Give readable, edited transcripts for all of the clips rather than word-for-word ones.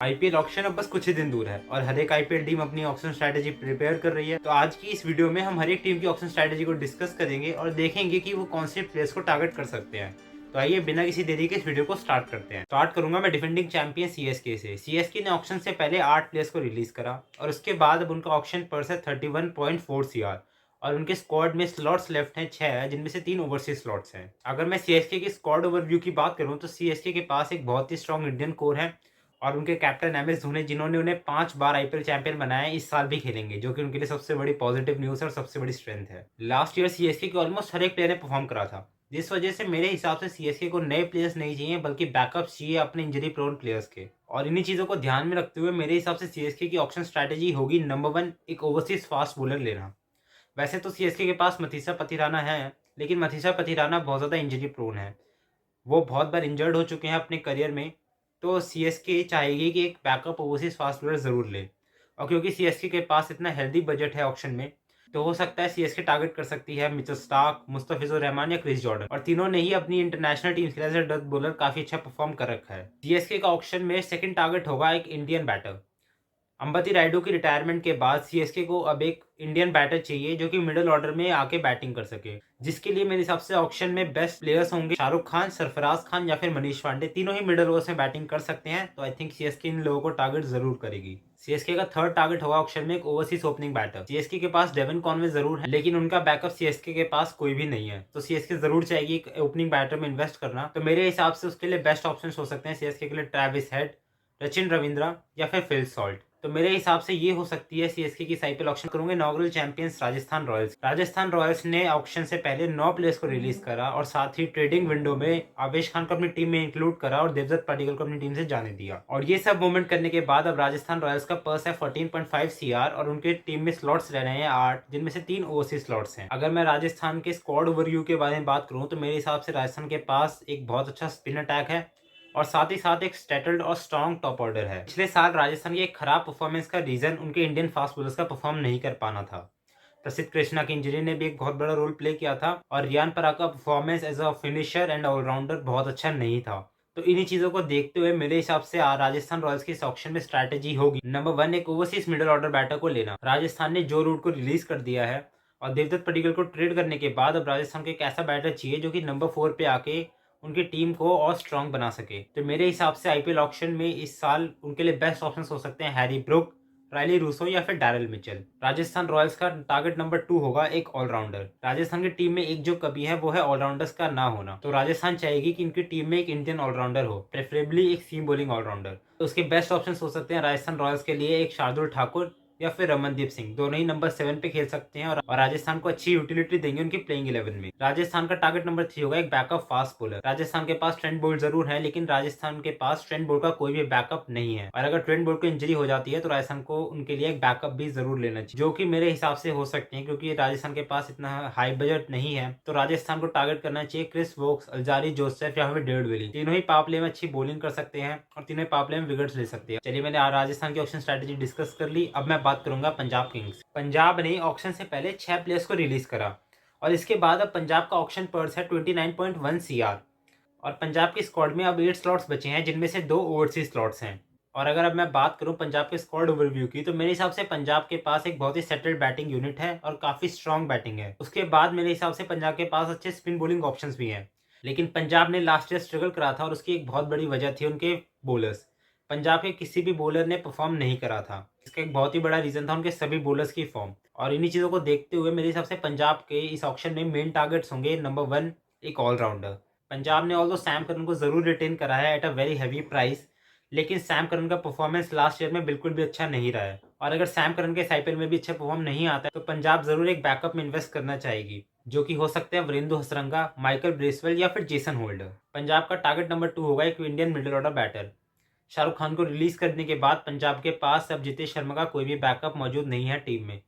IPL auction अब बस कुछ ही दिन दूर है और हर एक आईपीएल टीम अपनी ऑक्शन स्ट्रैटेजी प्रिपेयर कर रही है। तो आज की इस वीडियो में हम हर एक टीम की ऑक्शन स्ट्रैटेजी को डिस्कस करेंगे और देखेंगे कि वो कौन से प्लेयर्स को टारगेट कर सकते हैं। तो आइए बिना किसी देरी के इस वीडियो को स्टार्ट करते हैं। स्टार्ट करूंगा मैं डिफेंडिंग चैंपियन सीएसके से। सीएसके ने ऑक्शन से पहले 8 प्लेयर्स को रिलीज करा और उसके बाद अब उनका ऑक्शन पर्स है 31.4 सीआर और उनके स्क्वाड में स्लॉट्स लेफ्ट हैं 6 जिनमें से 3 ओवरसीज स्लॉट्स हैं। अगर मैं सीएसके की स्क्वाड ओवरव्यू की बात करूं तो सीएसके के पास एक बहुत ही स्ट्रॉन्ग इंडियन कोर है और उनके कैप्टन एमएस धोनी जिन्होंने उन्हें 5 बार आईपीएल चैंपियन बनाया है, इस साल भी खेलेंगे, जो कि उनके लिए सबसे बड़ी पॉजिटिव न्यूज़ और सबसे बड़ी स्ट्रेंथ है। लास्ट ईयर सीएसके के ऑलमोस्ट हर एक प्लेयर ने परफॉर्म करा था, जिस वजह से मेरे हिसाब से सीएसके को नए प्लेयर्स नहीं चाहिए बल्कि बैकअप्स चाहिए अपने इंजरी प्रोन प्लेयर्स के। और इन्हीं चीज़ों को ध्यान में रखते हुए मेरे हिसाब से सीएसके की ऑप्शन स्ट्रैटेजी होगी नंबर 1 एक ओवरसीज फास्ट बॉलर लेना। वैसे तो सीएसके के पास मथीसा पथिराना है, लेकिन मथीसा पथिराना बहुत ज़्यादा इंजरी प्रोन है, वो बहुत बार इंजर्ड हो चुके हैं अपने करियर में। तो सीएसके चाहेगी कि एक बैकअप ओवरसीज फास्ट बॉलर ज़रूर ले, और क्योंकि सीएसके के पास इतना हेल्दी बजट है ऑक्शन में, तो हो सकता है सीएसके टारगेट कर सकती है मिचेल स्टार्क, मुस्तफिजुर रहमान या क्रिस जॉर्डन, और तीनों ने ही अपनी इंटरनेशनल टीम के लिए डेथ बॉलर काफ़ी अच्छा परफॉर्म कर रखा है। सीएसके का ऑक्शन में सेकंड टारगेट होगा एक इंडियन बैटर। अंबती रायडू की रिटायरमेंट के बाद सीएसके को अब एक इंडियन बैटर चाहिए जो कि मिडिल ऑर्डर में आके बैटिंग कर सके, जिसके लिए मेरे हिसाब से ऑक्शन में बेस्ट प्लेयर्स होंगे शाहरुख खान, सरफराज खान या फिर मनीष पांडे। तीनों ही मिडिल ओवर्स में बैटिंग कर सकते हैं, तो आई थिंक सीएसके इन लोगों को टारगेट जरूर करेगी। सीएसके का थर्ड टारगेट होगा ऑक्शन में एक ओवरसीज ओपनिंग बैटर। सीएसके के पास डेविन कॉनवे जरूर है, लेकिन उनका बैकअप सीएसके के पास कोई भी नहीं है, तो सीएसके जरूर चाहेगी एक ओपनिंग बैटर में इन्वेस्ट करना। तो मेरे हिसाब से उसके लिए बेस्ट ऑप्शन हो सकते हैं सीएसके के लिए ट्रेविस हेड, सचिन रविंद्रा या फिर फिल सॉल्ट। तो मेरे हिसाब से ये हो सकती है सीएसके की आईपीएल ऑक्शन करूंगे inaugural champions Rajasthan Royals. Rajasthan Royals ने ऑक्शन से पहले 9 प्लेयर्स को रिलीज करा और साथ ही ट्रेडिंग विंडो में आवेश खान को अपनी टीम में इंक्लूड करा और देवदत्त पडिक्कल को अपनी टीम से जाने दिया। और ये सब मूवमेंट करने के बाद अब राजस्थान रॉयल्स का पर्स है 14.5 सीआर और उनके टीम में स्लॉट्स रह रहे हैं 8, जिनमें से 3 ओवरसीज स्लॉट्स हैं। अगर मैं राजस्थान के स्क्वाड ओवरव्यू के बारे में बात करूं तो मेरे हिसाब से राजस्थान के पास एक बहुत अच्छा स्पिन अटैक है और साथ ही साथ एक स्टेटल्ड और स्ट्रॉन्ग टॉप ऑर्डर है। पिछले साल राजस्थान की एक खराब परफॉर्मेंस का रीजन उनके इंडियन फास्ट बॉलर्स का परफॉर्म नहीं कर पाना था। प्रसिद्ध कृष्णा की इंजरी ने भी एक बहुत बड़ा रोल प्ले किया था और रियान पराग का performance as a finisher and allrounder बहुत अच्छा नहीं था। तो इन्हीं चीजों को देखते हुए मेरे हिसाब से राजस्थान रॉयल्स की इस ऑक्शन में स्ट्रैटेजी होगी नंबर 1 एक ओवरसीज मिडिल ऑर्डर बैटर को लेना। राजस्थान ने जो रूट को रिलीज कर दिया है और देवदत्त पडिक्कल को ट्रेड करने के बाद अब राजस्थान को एक ऐसा बैटर चाहिए जो कि नंबर 4 पे आके उनकी टीम को और स्ट्रांग बना सके। तो मेरे हिसाब से आईपीएल ऑक्शन में इस साल उनके लिए बेस्ट ऑप्शंस हो सकते हैं हैरी ब्रुक, रायली रूसो या फिर डैरल मिचेल। राजस्थान रॉयल्स का टारगेट नंबर 2 होगा एक ऑलराउंडर। राजस्थान की टीम में एक जो कमी है वो है ऑलराउंडर्स का ना होना, तो राजस्थान चाहेगी कि इनकी टीम में एक इंडियन ऑलराउंडर हो, प्रेफरेबली एक सीम बॉलिंग ऑलराउंडर। तो उसके बेस्ट ऑप्शन हो सकते हैं राजस्थान रॉयल्स के लिए एक शार्दुल ठाकुर या फिर रमनदीप सिंह, दोनों ही नंबर 7 पे खेल सकते हैं और राजस्थान को अच्छी यूटिलिटी देंगे उनकी प्लेइंग 11 में। राजस्थान का टारगेट नंबर 3 होगा एक बैकअप फास्ट बॉलर। राजस्थान के पास ट्रेंट बोल्ट जरूर है, लेकिन राजस्थान के पास ट्रेंट बोल्ट का कोई भी बैकअप नहीं है, और अगर ट्रेंट बोल्ट को इंजरी हो जाती है तो राजस्थान को उनके लिए एक बैकअप भी जरूर लेना चाहिए, जो कि मेरे हिसाब से हो सकते हैं क्योंकि राजस्थान के पास इतना हाई बजट नहीं है। तो राजस्थान को टारगेट करना चाहिए क्रिस वोक्स, अल्जारी जोसेफ या फिर डेविड विली। तीनों ही पावर प्ले में अच्छी बॉलिंग कर सकते हैं और तीनों ही पावर प्ले में विकेट्स ले सकते हैं। चलिए मैंने राजस्थान की ऑप्शन स्ट्रैटेजी डिस्कस कर ली, अब मैं बात करूंगा पंजाब किंग्स। पंजाब ने ऑक्शन से पहले 6 प्लेयर्स को रिलीज करा और इसके बाद अब पंजाब का ऑक्शन पर्स है 29.1 सीआर और पंजाब के स्क्वाड में अब 8 स्लॉट्स बचे हैं जिनमें से 2 ओवरसीज स्लॉट्स हैं। और अगर अब मैं बात करूं पंजाब के स्क्वाड ओवरव्यू की, तो मेरे हिसाब से पंजाब के पास एक बहुत ही सेटल्ड बैटिंग यूनिट है और काफी स्ट्रॉन्ग बैटिंग है। उसके बाद मेरे हिसाब से पंजाब के पास अच्छे स्पिन बॉलिंग ऑप्शंस भी हैं, लेकिन पंजाब ने लास्ट ईयर स्ट्रगल करा था और उसकी एक बहुत बड़ी वजह थी उनके बॉलर्स। पंजाब के किसी भी बॉलर ने परफॉर्म नहीं करा था, इसका एक बहुत ही बड़ा रीजन था उनके सभी बॉलर्स की फॉर्म। और इन्हीं चीज़ों को देखते हुए मेरे हिसाब से पंजाब के इस ऑक्शन में मेन टारगेट्स होंगे नंबर 1 एक ऑलराउंडर। पंजाब ने ऑल्दो सैम करन को जरूर रिटेन करा है at a very heavy price, लेकिन सैम करन का परफॉर्मेंस लास्ट ईयर में बिल्कुल भी अच्छा नहीं रहा है, और अगर सैम करन के आईपीएल में भी अच्छा परफॉर्म नहीं आता है तो पंजाब जरूर एक बैकअप में इन्वेस्ट करना चाहेगी, जो कि हो सकते हैं वीरेंदु हसरंगा, माइकल ब्रेसवेल या फिर जेसन होल्डर। पंजाब का टारगेट नंबर 2 होगा एक Indian middle order batter. Shahrukh Khan को रिलीज करने के बाद पंजाब के पास अब जितेश शर्मा का कोई भी बैकअप मौजूद नहीं है टीम में,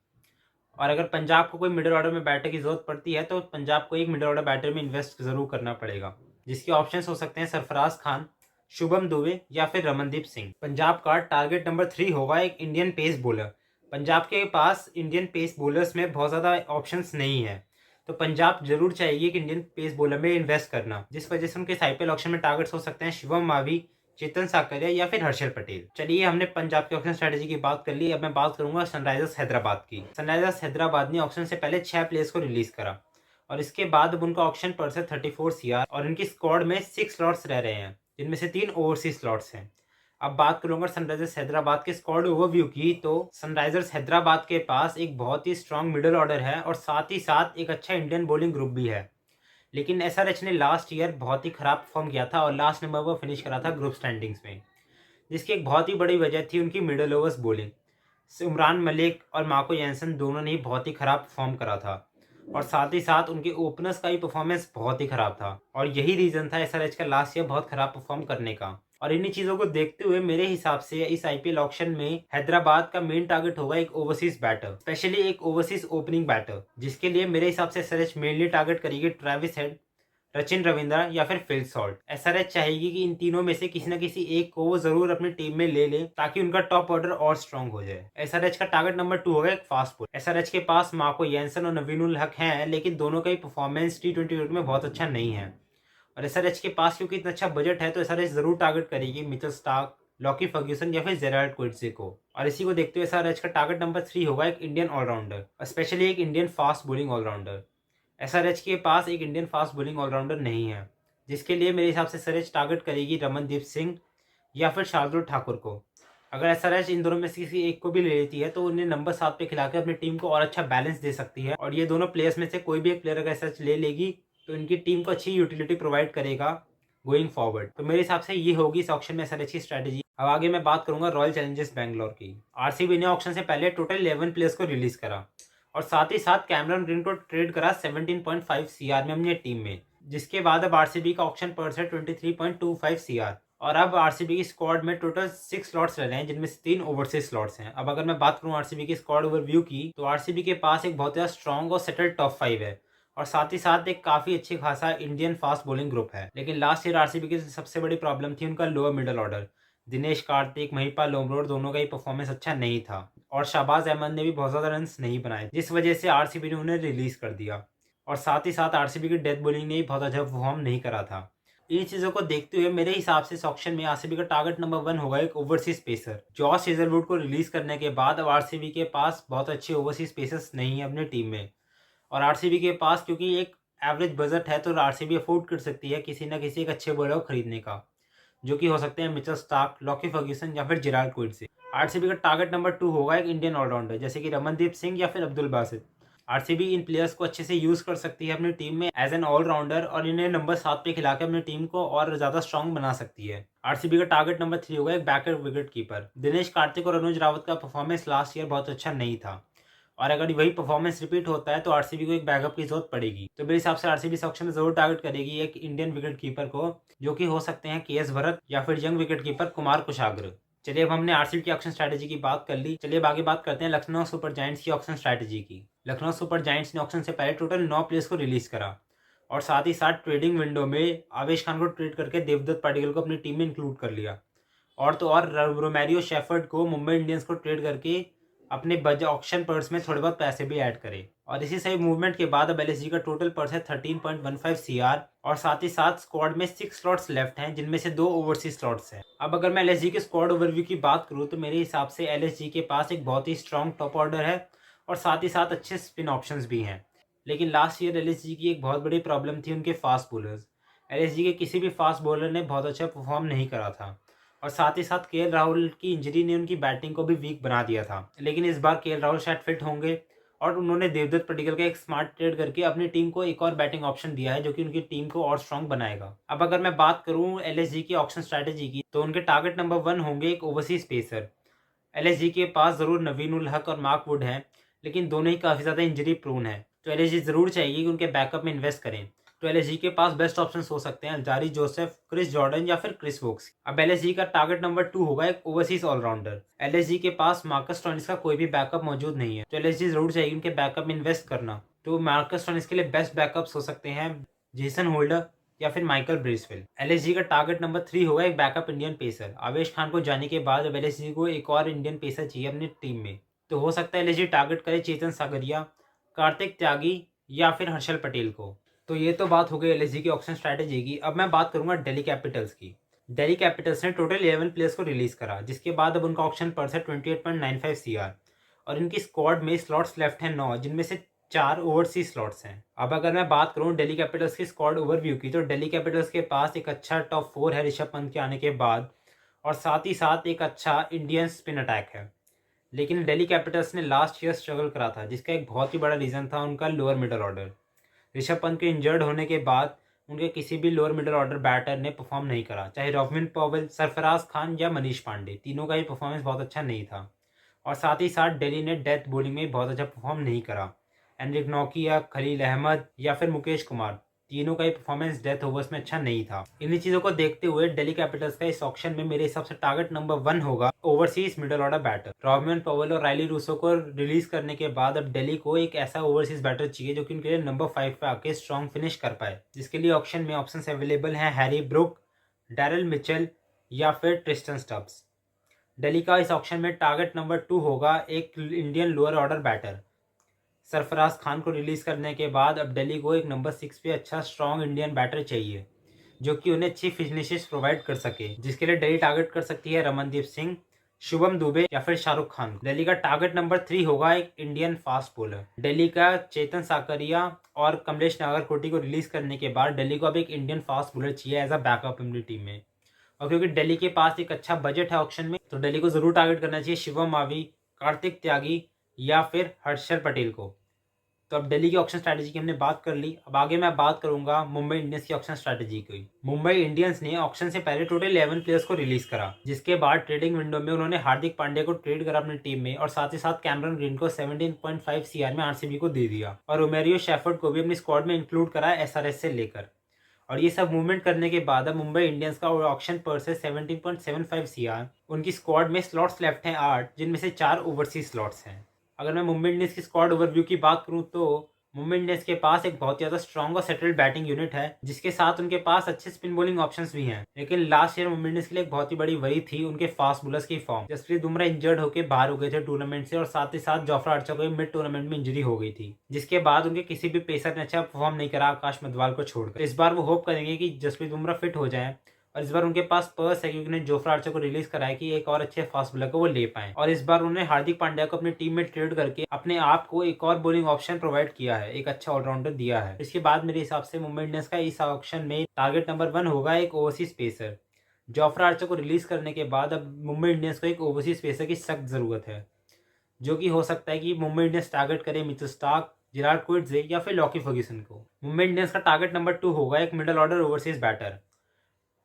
और अगर पंजाब को कोई मिडिल ऑर्डर में बैटर की जरूरत पड़ती है तो पंजाब को एक मिडिल ऑर्डर बैटर में इन्वेस्ट जरूर करना पड़ेगा, जिसके ऑप्शंस हो सकते हैं सरफराज खान, शुभम दुबे या फिर रमनदीप सिंह। पंजाब का टारगेट नंबर 3 होगा एक इंडियन पेस बॉलर। पंजाब के पास इंडियन पेस बॉलर्स में बहुत ज़्यादा ऑप्शंस नहीं है, तो पंजाब जरूर चाहिए कि इंडियन पेस बॉलर में इन्वेस्ट करना, जिस वजह से उनके आईपीएल ऑप्शन में टारगेट्स हो सकते हैं शिवम मावी, चेतन साकरिया या फिर हर्षल पटेल। चलिए, हमने पंजाब के ऑक्शन स्ट्रेटेजी की बात कर ली, अब मैं बात करूंगा सनराइजर्स हैदराबाद की। सनराइजर्स हैदराबाद ने ऑक्शन से पहले 6 प्लेयर्स को रिलीज करा और इसके बाद अब उनका ऑक्शन पर्स है 34 CR और इनकी स्क्वाड में 6 स्लॉट्स रह रहे हैं, जिनमें से 3 ओवरसीज स्लॉट्स हैं। अब बात करूंगा सनराइजर्स हैदराबाद के स्क्वाड ओवरव्यू की, तो सनराइजर्स हैदराबाद के पास एक बहुत ही स्ट्रांग मिडिल ऑर्डर है और साथ ही साथ एक अच्छा इंडियन बॉलिंग ग्रुप भी है। लेकिन एसआरएच ने लास्ट ईयर बहुत ही खराब परफॉर्म किया था और लास्ट नंबर पर फिनिश करा था ग्रुप स्टैंडिंग्स में, जिसकी एक बहुत ही बड़ी वजह थी उनकी middle overs bowling. Umran Malik और मार्को जैनसन दोनों ने ही बहुत ही खराब परफॉर्म करा था और साथ ही साथ उनके ओपनर्स का भी परफॉर्मेंस बहुत ही खराब था और यही रीजन था एसआरएच का लास्ट ईयर बहुत खराब परफॉर्म करने का। और इन्हीं चीजों को देखते हुए मेरे हिसाब से इस आईपीएल ऑक्शन में हैदराबाद का मेन टारगेट होगा एक ओवरसीज बैटर, स्पेशली एक ओवरसीज ओपनिंग बैटर, जिसके लिए मेरे हिसाब से एसआरएच मेनली टारगेट करेगी ट्रेविस हेड, सचिन रविंद्रा या फिर फिल सॉल्ट। एसआरएच चाहेगी कि इन तीनों में से किसी न किसी एक को वो जरूर अपनी टीम में ले ले ताकि उनका टॉप ऑर्डर और स्ट्रांग हो जाए। एसआरएच का टारगेट नंबर 2 होगा एक फास्ट बॉलर। एसआरएच के पास मार्को जैनसन और नवीनुल हक हैं, लेकिन दोनों का ही परफॉर्मेंस T20 क्रिकेट में बहुत अच्छा नहीं है और एसआरएच के पास क्योंकि इतना अच्छा बजट है तो एसआरएच जरूर टारगेट करेगी मिचेल स्टार्क, लॉकी फर्ग्यूसन या फिर जेराल्ड क्विटजे को। और इसी को देखते हुए एसआरएच का टारगेट नंबर 3 होगा एक इंडियन ऑलराउंडर, स्पेशली एक Indian fast bowling allrounder. SRH के पास एक इंडियन फास्ट बॉलिंग ऑलराउंडर नहीं है, जिसके लिए मेरे हिसाब से एसआरएच टारगेट करेगी रमनदीप सिंह या फिर शार्दुल ठाकुर को। अगर एसआरएच इन दोनों में से किसी एक को भी ले लेती है तो उन्हें नंबर 7 पे खिलाकर अपनी टीम को और अच्छा बैलेंस दे सकती है और ये दोनों प्लेयर्स में से कोई भी एक प्लेयर अगर एसआरएच ले लेगी तो इनकी टीम को अच्छी यूटिलिटी प्रोवाइड करेगा गोइंग फॉरवर्ड। तो मेरे हिसाब से ये होगी इस ऑक्शन में एसआरएच की स्ट्रेटेजी। अब आगे मैं बात करूंगा रॉयल चैलेंजर्स बैंगलोर की। आरसीबी ने ऑक्शन से पहले टोटल 11 प्लेयर्स को रिलीज करा और साथ ही साथ कैमरन ग्रीन को ट्रेड करा 17.5 CR में अपनी टीम में, जिसके बाद अब आरसीबी का ऑक्शन पर्स है 23.25 CR और अब आरसीबी की स्क्वाड में टोटल 6 स्लॉट्स रह रहे हैं, जिनमें से 3 ओवरसीज स्लॉट्स हैं। अब अगर मैं बात करूं आरसीबी की स्क्वाड ओवरव्यू की, तो आरसीबी के पास एक बहुत ज़्यादा स्ट्रॉन्ग और सेटल्ड टॉप 5 है और साथ ही साथ एक काफ़ी अच्छी खासा इंडियन फास्ट बॉलिंग ग्रुप है। लेकिन लास्ट ईयर आरसीबी की सबसे बड़ी प्रॉब्लम थी उनका lower middle order. Dinesh Karthik, Mahipal Lomror दोनों का ही परफॉर्मेंस अच्छा नहीं था और शाहबाज अहमद ने भी बहुत ज़्यादा रन नहीं बनाए, जिस वजह से आरसीबी ने उन्हें रिलीज कर दिया और साथ ही साथ आरसीबी की डेथ बॉलिंग ने भी बहुत अच्छा परफॉर्म नहीं करा था। इन चीज़ों को देखते हुए मेरे हिसाब से इस ऑक्शन में आरसीबी का टारगेट नंबर 1 होगा एक ओवरसीज पेसर। जॉश हेजलवुड को रिलीज करने के बाद अब आरसीबी के पास बहुत अच्छे ओवरसीज पेसर्स नहीं है अपनी टीम में और आरसीबी के पास क्योंकि एक एवरेज बजट है तो आरसीबी अफोर्ड कर सकती है किसी न किसी एक अच्छे बॉलर को खरीदने का, जो कि हो सकते हैं मिचेल स्टार्क, लॉकी फर्ग्यूसन या फिर जेराल्ड क्विटजे। आरसीबी का टारगेट नंबर 2 होगा एक इंडियन ऑलराउंडर जैसे कि रमनदीप सिंह या फिर अब्दुल बासित। आरसीबी इन प्लेयर्स को अच्छे से यूज कर सकती है अपनी टीम में एज एन ऑलराउंडर और इन्हें नंबर 7 पे खिलाकर अपनी टीम को और ज्यादा स्ट्रांग बना सकती है। आरसीबी का टारगेट नंबर 3 होगा एक backup wicket keeper. Dinesh Karthik और अनुज रावत का परफॉर्मेंस लास्ट ईयर बहुत अच्छा नहीं था और अगर वही परफॉर्मेंस रिपीट होता है तो आरसीबी को एक बैकअप की जरूरत पड़ेगी। तो मेरे हिसाब से आरसीबी इस ऑक्शन में जरूर टारगेट करेगी एक इंडियन विकेट कीपर को, जो कि हो सकते हैं केएस भरत या फिर यंग विकेट कीपर कुमार कुशाग्र। चलिए, अब हमने आरसीबी की ऑक्शन स्ट्रैटेजी की बात कर ली, चलिए अब आगे बात करते हैं लखनऊ सुपर जायंट्स की ऑक्शन स्ट्रैटेजी की। लखनऊ सुपर जायंट्स ने ऑक्शन से पहले टोटल 9 प्लेयर्स को रिलीज करा और साथ ही साथ ट्रेडिंग विंडो में आवेश खान को ट्रेड करके देवदत्त पाटिल को अपनी टीम में इंक्लूड कर लिया और तो और रोमेरियो शेफर्ड को मुंबई इंडियंस को ट्रेड करके अपने बजट ऑक्शन पर्स में थोड़े बहुत पैसे भी ऐड करे। और इसी सही मूवमेंट के बाद अब एलएसजी का टोटल पर्स है 13.15 CR और साथ ही साथ स्क्वाड में 6 स्लॉट्स लेफ्ट हैं, जिनमें से 2 ओवरसीज स्लॉट्स हैं। अब अगर मैं एलएसजी के स्क्वाड ओवरव्यू की बात करूं तो मेरे हिसाब से एलएसजी के पास एक बहुत ही स्ट्रॉन्ग टॉप ऑर्डर है और साथ ही साथ अच्छे स्पिन ऑप्शंस भी हैं। लेकिन लास्ट ईयर एलएसजी की एक बहुत बड़ी प्रॉब्लम थी उनके फास्ट बॉलर्स। एलएसजी के किसी भी फास्ट बॉलर ने बहुत अच्छा परफॉर्म नहीं करा था और साथ ही साथ केएल राहुल की इंजरी ने उनकी बैटिंग को भी वीक बना दिया था। लेकिन इस बार केएल राहुल शायद फिट होंगे और उन्होंने देवदत्त पडिक्कल का एक स्मार्ट ट्रेड करके अपनी टीम को एक और बैटिंग ऑप्शन दिया है, जो कि उनकी टीम को और स्ट्रांग बनाएगा। अब अगर मैं बात करूं एलएसजी की ऑक्शन स्ट्रैटेजी की, तो उनके टारगेट नंबर 1 होंगे एक ओवरसीज पेसर। एलएसजी के पास जरूर नवीन उल हक और मार्क वुड हैं, लेकिन दोनों ही काफ़ी ज़्यादा इंजरी प्रोन है, तो एलएसजी ज़रूर चाहिए कि उनके बैकअप में इन्वेस्ट करें। तो एलएसजी के पास बेस्ट ऑप्शन हो सकते हैं अल्जारी जोसेफ, क्रिस जॉर्डन या फिर क्रिस वोक्स। अब एलएसजी का टारगेट नंबर 2 होगा एक ओवरसीज ऑलराउंडर। एलएसजी के पास मार्कस स्टोइनिस का कोई भी बैकअप मौजूद नहीं है, तो एलएसजी जरूर चाहिए उनके बैकअप में इन्वेस्ट करना। तो मार्कस स्टोइनिस के लिए बेस्ट बैकअप्स हो सकते हैं जेसन होल्डर या फिर माइकल ब्रेसवेल। एलएसजी का टारगेट नंबर 3 होगा एक बैकअप इंडियन पेसर। आवेश खान को जाने के बाद अब एलएसजी को एक और इंडियन पेसर चाहिए अपनी टीम में, तो हो सकता है एलएसजी टारगेट करे चेतन सागरिया, कार्तिक त्यागी या फिर हर्षल पटेल को। तो ये तो बात हो गई एलएसजी की ऑक्शन स्ट्रैटेजी की। अब मैं बात करूंगा दिल्ली कैपिटल्स की। दिल्ली कैपिटल्स ने टोटल 11 प्लेयर्स को रिलीज करा, जिसके बाद अब उनका ऑक्शन पर्स है 28.95 सीआर और इनकी स्क्वाड में स्लॉट्स लेफ्ट हैं 9, जिनमें से 4 ओवरसीज स्लॉट्स हैं। अब अगर मैं बात करूं दिल्ली कैपिटल्स की स्क्वाड ओवरव्यू की, तो दिल्ली कैपिटल्स के पास एक अच्छा टॉप 4 है ऋषभ पंत के आने के बाद, और साथ ही साथ एक अच्छा इंडियन स्पिन अटैक है। लेकिन दिल्ली कैपिटल्स ने लास्ट ईयर स्ट्रगल करा था, जिसका एक बहुत ही बड़ा रीज़न था उनका lower middle order. Rishabh Pant के इंजर्ड होने के बाद उनके किसी भी लोअर मिडल ऑर्डर बैटर ने परफॉर्म नहीं करा, चाहे रोविन पॉवेल, सरफराज खान या मनीष पांडे, तीनों का ही परफॉर्मेंस बहुत अच्छा नहीं था। और साथ ही साथ दिल्ली ने डेथ बॉलिंग में बहुत अच्छा परफॉर्म नहीं करा। एनरिक नोकिया, खलील अहमद या फिर मुकेश कुमार, तीनों का ही परफॉर्मेंस डेथ ओवर्स में अच्छा नहीं था। इन्हीं चीज़ों को देखते हुए दिल्ली कैपिटल्स का इस ऑक्शन में मेरे हिसाब से टारगेट नंबर 1 होगा overseas middle order batter. Rovman Powell और रायली रूसो को रिलीज करने के बाद अब दिल्ली को एक ऐसा ओवरसीज बैटर चाहिए जो कि उनके लिए नंबर 5 पे आके स्ट्रॉन्ग फिनिश कर पाए, जिसके लिए ऑक्शन में ऑप्शंस अवेलेबल हैं हैरी ब्रुक, डैरल मिचेल या फिर ट्रिस्टन स्टब्स। दिल्ली का इस ऑक्शन में टारगेट नंबर 2 होगा एक Indian lower order batter. Sarfaraz Khan को रिलीज करने के बाद अब दिल्ली को एक नंबर 6 पे अच्छा स्ट्रॉन्ग इंडियन बैटर चाहिए जो कि उन्हें अच्छी फिनिशेस प्रोवाइड कर सके, जिसके लिए दिल्ली टारगेट कर सकती है रमनदीप सिंह, शुभम दुबे या फिर शाहरुख खान। दिल्ली का टारगेट नंबर 3 होगा एक इंडियन फास्ट बॉलर। दिल्ली का चेतन साकरिया और कमलेश नागरकोटी को रिलीज करने के बाद दिल्ली को अब एक इंडियन फास्ट बॉलर चाहिए एज अ बैकअप अपनी टीम में। और क्योंकि दिल्ली के पास एक अच्छा बजट है ऑक्शन में, तो दिल्ली को जरूर टारगेट करना चाहिए शिवम मावी, कार्तिक त्यागी या फिर हर्षल पटेल को। तो अब दिल्ली की ऑक्शन स्ट्रैटेजी की हमने बात कर ली। अब आगे मैं बात करूंगा मुंबई इंडियंस की ऑक्शन स्ट्रैटेजी की। मुंबई इंडियंस ने ऑक्शन से पहले टोटल 11 प्लेयर्स को रिलीज करा, जिसके बाद ट्रेडिंग विंडो में उन्होंने हार्दिक पांड्या को ट्रेड करा अपनी टीम में, और साथ ही साथ कैमरन ग्रीन को 17.5 सीआर में आरसीबी को दे दिया, और रोमेरियो शेफर्ड को भी अपनी स्क्वाड में इंक्लूड करा एसआरएच से लेकर। और ये सब मूवमेंट करने के बाद अब मुंबई इंडियंस का ऑक्शन पर्स है 17.75 सीआर। उनकी स्क्वाड में स्लॉट्स लेफ्ट हैं 8, जिनमें से 4 ओवरसीज स्लॉट्स हैं। अगर मैं मुंबई इंडियंस की स्क्वाड ओवरव्यू की बात करूं, तो मुंबई इंडियंस के पास एक बहुत ज़्यादा स्ट्रॉन्ग और सेटल्ड बैटिंग यूनिट है, जिसके साथ उनके पास अच्छे स्पिन बॉलिंग ऑप्शंस भी हैं। लेकिन लास्ट ईयर मुंबई इंडियंस के लिए एक बहुत ही बड़ी वरी थी उनके फास्ट बॉलर्स की फॉर्म। जसप्रीत बुमराह इंजर्ड होकर बाहर हो गए थे टूर्नामेंट से, और साथ ही साथ जोफ्रा आर्चर को मिड टूर्नामेंट में इंजरी हो गई थी, जिसके बाद उनके किसी भी पेसर ने अच्छा परफॉर्म नहीं करा आकाश मधवाल को छोड़कर। इस बार वो होप करेंगे कि जसप्रीत बुमराह फिट हो जाए, और इस बार उनके पास पर्स है क्योंकि उन्हें जोफ्रा आर्चर को रिलीज कराया कि एक और अच्छे फास्ट बॉलर को वो ले पाए। और इस बार उन्होंने हार्दिक पांड्या को अपनी टीम में ट्रेड करके अपने आप को एक और बॉलिंग ऑप्शन प्रोवाइड किया है, एक अच्छा ऑलराउंडर दिया है। इसके बाद मेरे हिसाब से मुंबई इंडियंस का इस ऑप्शन में टारगेट नंबर 1 होगा एक ओवरसीज पेसर। जोफ्रा आर्चर को रिलीज करने के बाद अब मुंबई इंडियंस को एक ओवरसीज पेसर की सख्त जरूरत है, जो कि हो सकता है कि मुंबई इंडियंस टारगेट करे मिचेल स्टार्क, जिराड क्विट्जे या फिर लॉकी फर्ग्यूसन को। मुंबई इंडियंस का टारगेट नंबर 2 होगा एक middle order overseas batter.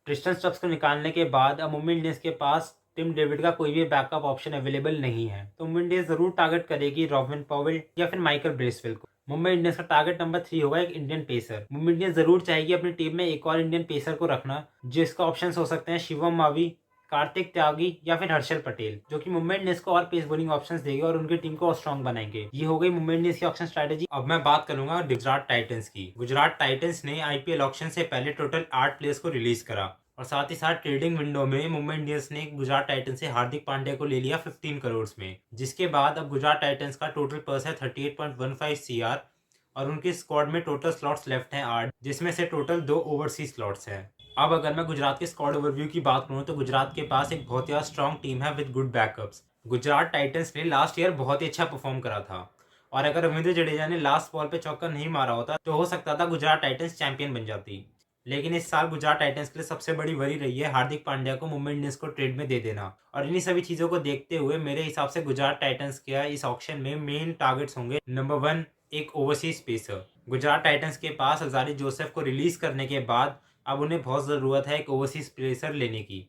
Tristan Stubbs को निकालने के बाद अब मुंबई इंडियंस के पास टिम डेविड का कोई भी बैकअप ऑप्शन अवेलेबल नहीं है, तो मुंबई इंडियंस जरूर टारगेट करेगी रोविन पॉवेल या फिर माइकल ब्रेसवेल को। मुंबई इंडियंस का टारगेट नंबर 3 होगा एक इंडियन पेसर। मुंबई इंडियंस जरूर चाहेगी अपनी टीम में एक और इंडियन पेसर को रखना, जिसका ऑप्शन हो सकते हैं शिवम मावी, कार्तिक त्यागी या फिर हर्षल पटेल, जो कि मुंबई इंडियंस को और पेस बॉलिंग ऑप्शंस देंगे और उनकी टीम को और स्ट्रॉन्ग बनाएंगे। ये हो गई मुंबई इंडियंस की ऑप्शन स्ट्रैटेजी। अब मैं बात करूंगा गुजरात टाइटंस की। गुजरात टाइटंस ने आईपीएल ऑक्शन से पहले टोटल 8 प्लेयर्स को रिलीज करा, और साथ ही साथ ट्रेडिंग विंडो में मुंबई इंडियंस ने गुजरात टाइटंस से हार्दिक पांड्या को ले लिया 15 करोड़ में, जिसके बाद अब गुजरात टाइटंस का टोटल पर्स है 38.15 सीआर, और उनकी स्क्वाड में टोटल स्लॉट्स लेफ्ट हैं 8, जिसमें से टोटल 2 ओवरसीज स्लॉट्स हैं। अब अगर मैं गुजरात के स्क्वाड ओवरव्यू की बात करूं, तो गुजरात के पास एक बहुत ही स्ट्रॉन्ग टीम है with good backups. Gujarat Titans ने लास्ट ईयर बहुत ही अच्छा परफॉर्म करा था, और अगर रविंद्र जडेजा ने लास्ट बॉल पे चौका नहीं मारा होता तो हो सकता था गुजरात टाइटंस चैंपियन बन जाती। लेकिन इस साल गुजरात टाइटंस के लिए सबसे बड़ी वरी रही है हार्दिक पांड्या को मुंबई इंडियंस को ट्रेड में दे देना। और इन्हीं सभी चीज़ों को देखते हुए मेरे हिसाब से गुजरात टाइटंस के इस ऑक्शन में मेन टारगेट्स होंगे नंबर 1 एक ओवरसीज पेसर। गुजरात टाइटंस के पास अजारी जोसेफ को रिलीज करने के बाद अब उन्हें बहुत ज़रूरत है एक ओवरसीज पेसर लेने की,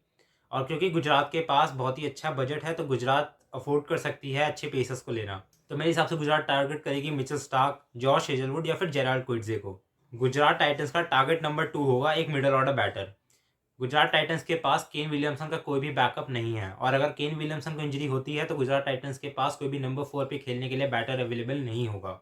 और क्योंकि गुजरात के पास बहुत ही अच्छा बजट है तो गुजरात अफोर्ड कर सकती है अच्छे पेसर्स को लेना। तो मेरे हिसाब से गुजरात टारगेट करेगी मिचेल स्टार्क, जॉश हेजलवुड या फिर जेराल्ड क्विट्जे को। गुजरात टाइटंस का टारगेट नंबर 2 होगा एक middle order batter. Gujarat Titans के पास केन विलियमसन का कोई भी बैकअप नहीं है, और अगर केन विलियमसन को इंजरी होती है तो गुजरात टाइटंस के पास कोई भी नंबर 4 पे खेलने के लिए बैटर अवेलेबल नहीं होगा।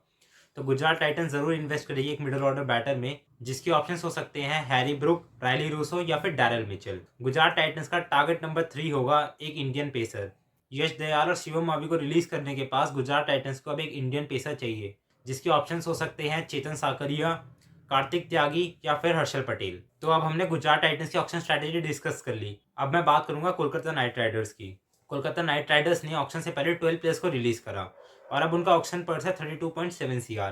तो गुजरात टाइटंस जरूर इन्वेस्ट करेगी एक मिडल ऑर्डर बैटर में, जिसके ऑप्शंस हो सकते हैं हैरी ब्रुक, रायली रूसो या फिर डैरल मिचेल। गुजरात टाइटंस का टारगेट नंबर 3 होगा एक इंडियन पेसर। यश दयाल और शिवम मावी को रिलीज करने के पास गुजरात टाइटंस को अब एक इंडियन पेसर चाहिए, जिसके ऑप्शंस हो सकते हैं चेतन साकरिया, कार्तिक त्यागी या फिर हर्षल पटेल। तो अब हमने गुजरात टाइटंस की ऑक्शन स्ट्रैटेजी डिस्कस कर ली। अब मैं बात करूंगा कोलकाता नाइट राइडर्स की। कोलकाता नाइट राइडर्स ने ऑक्शन से पहले 12 प्लेयर्स को रिलीज करा और अब उनका ऑक्शन पर्स है 32.7 CR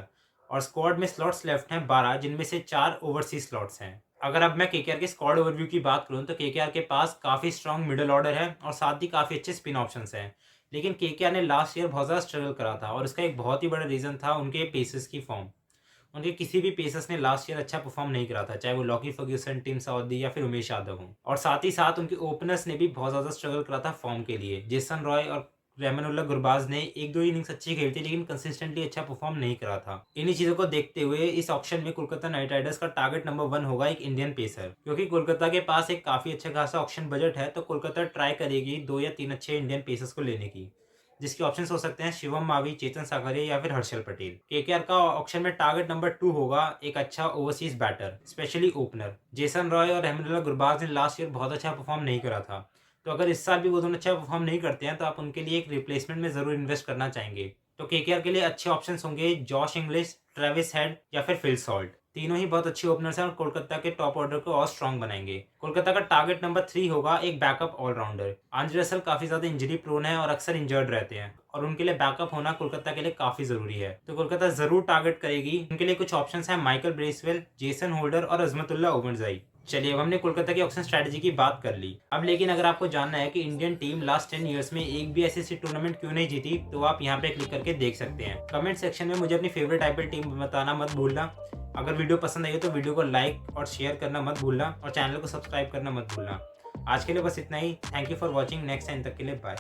और स्क्वाड में स्लॉट्स लेफ्ट हैं 12, जिनमें से 4 ओवरसीज स्लॉट्स हैं। अगर अब मैं केकेआर के स्क्वाड ओवरव्यू की बात करूं तो केकेआर के पास काफ़ी स्ट्रॉन्ग मिडल ऑर्डर है और साथ ही काफ़ी अच्छे स्पिन ऑप्शंस हैं। लेकिन केकेआर ने लास्ट ईयर बहुत ज़्यादा स्ट्रगल करा था और इसका एक बहुत ही बड़ा रीज़न था उनके पेसर्स की फॉर्म। उनके किसी भी पेसर्स ने लास्ट ईयर अच्छा परफॉर्म नहीं करा था, चाहे वो लॉकी फर्ग्यूसन, टिम साउदी या फिर उमेश यादव हो। और साथ ही साथ उनके ओपनर्स ने भी बहुत ज़्यादा स्ट्रगल करा था फॉर्म के लिए। जेसन रॉय और रहमानुल्लाह गुरबाज ने एक दो इनिंग्स अच्छी खेली थी लेकिन कंसिस्टेंटली अच्छा परफॉर्म नहीं करा था। इन्हीं चीज़ों को देखते हुए इस ऑक्शन में कोलकाता नाइट राइडर्स का टारगेट नंबर 1 होगा एक इंडियन पेसर, क्योंकि कोलकाता के पास एक काफ़ी अच्छा खासा ऑक्शन बजट है। तो कोलकाता ट्राई करेगी 2 या 3 अच्छे इंडियन पेसर्स को लेने की, जिसके ऑप्शंस हो सकते हैं शिवम मावी, चेतन सागरिया या फिर हर्षल पटेल। केकेआर का ऑप्शन में टारगेट नंबर 2 होगा एक अच्छा overseas batter, specially opener. Jason Roy और रहमानुल्लाह गुरबाज ने लास्ट ईयर बहुत अच्छा परफॉर्म नहीं करा था, तो अगर इस साल भी वो दोनों अच्छा परफॉर्म नहीं करते हैं तो आप उनके लिए एक रिप्लेसमेंट में जरूर इन्वेस्ट करना चाहेंगे। तो केकेआर के लिए अच्छे ऑप्शंस होंगे जॉश इंग्लिश, ट्रेविस हेड या फिर फिल सॉल्ट। तीनों ही बहुत अच्छे ओपनर्स हैं और कोलकाता के टॉप ऑर्डर को और स्ट्रॉन्ग बनाएंगे। कोलकाता का टारगेट नंबर 3 होगा एक बैकअप ऑलराउंडर। आंद्रे रसल काफी ज्यादा इंजरी प्रोन है और अक्सर इंजर्ड रहते हैं और उनके लिए बैकअप होना कोलकाता के लिए काफी जरूरी है। तो कोलकाता जरूर टारगेट करेगी। उनके लिए कुछ ऑप्शंस हैं माइकल ब्रेसवेल, जेसन होल्डर और अजमतुल्लाह ओमरजाई। चलिए, अब हमने कोलकाता की ऑक्शन स्ट्रैटेजी की बात कर ली। अब लेकिन अगर आपको जानना है कि इंडियन टीम लास्ट 10 इयर्स में एक भी ऐसी टूर्नामेंट क्यों नहीं जीती, तो आप यहाँ पे क्लिक करके देख सकते हैं। कमेंट सेक्शन में मुझे अपनी फेवरेट आईपीएल टीम बताना मत भूलना। अगर वीडियो पसंद आई हो तो वीडियो को लाइक और शेयर करना मत भूलना और चैनल को सब्सक्राइब करना मत भूलना। आज के लिए बस इतना ही। Thank you for watching. Next time तक के लिए बाय।